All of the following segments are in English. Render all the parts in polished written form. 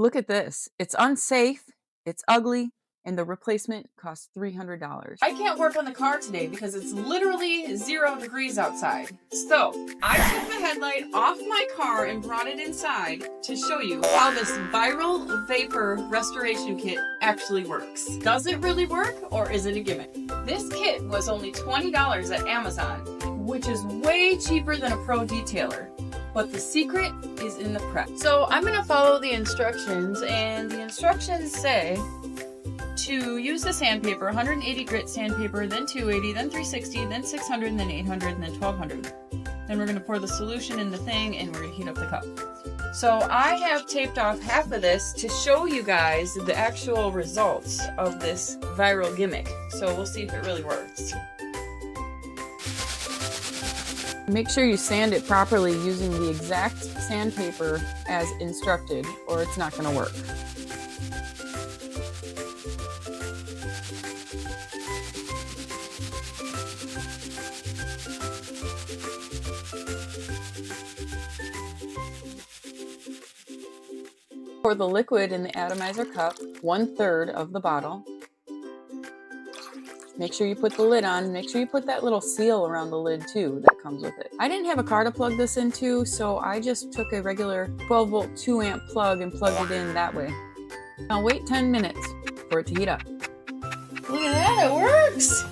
Look at this. It's unsafe, it's ugly, and the replacement costs $300. I can't work on the car today because it's literally 0 degrees outside. So I took the headlight off my car and brought it inside to show you how this viral vapor restoration kit actually works. Does it really work, or is it a gimmick? This kit was only $20 at Amazon, which is way cheaper than a pro detailer. But the secret is in the prep. So I'm gonna follow the instructions, and the instructions say to use the sandpaper, 180 grit sandpaper, then 280, then 360, then 600, then 800, and then 1200. Then we're gonna pour the solution in the thing, and we're gonna heat up the cup. So I have taped off half of this to show you guys the actual results of this viral gimmick. So we'll see if it really works. Make sure you sand it properly using the exact sandpaper as instructed, or it's not going to work. Pour the liquid in the atomizer cup, 1/3 of the bottle. Make sure you put the lid on. Make sure you put that little seal around the lid too that comes with it. I didn't have a car to plug this into, so I just took a regular 12-volt 2-amp plug and plugged it in that way. Now wait 10 minutes for it to heat up. Look at that, it works!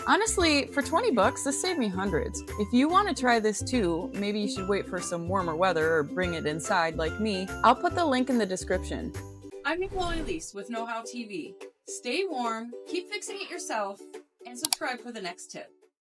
Honestly, for 20 bucks, this saved me hundreds. If you want to try this too, maybe you should wait for some warmer weather or bring it inside like me. I'll put the link in the description. I'm Nicole and Elise with Know How TV. Stay warm, keep fixing it yourself, and subscribe for the next tip.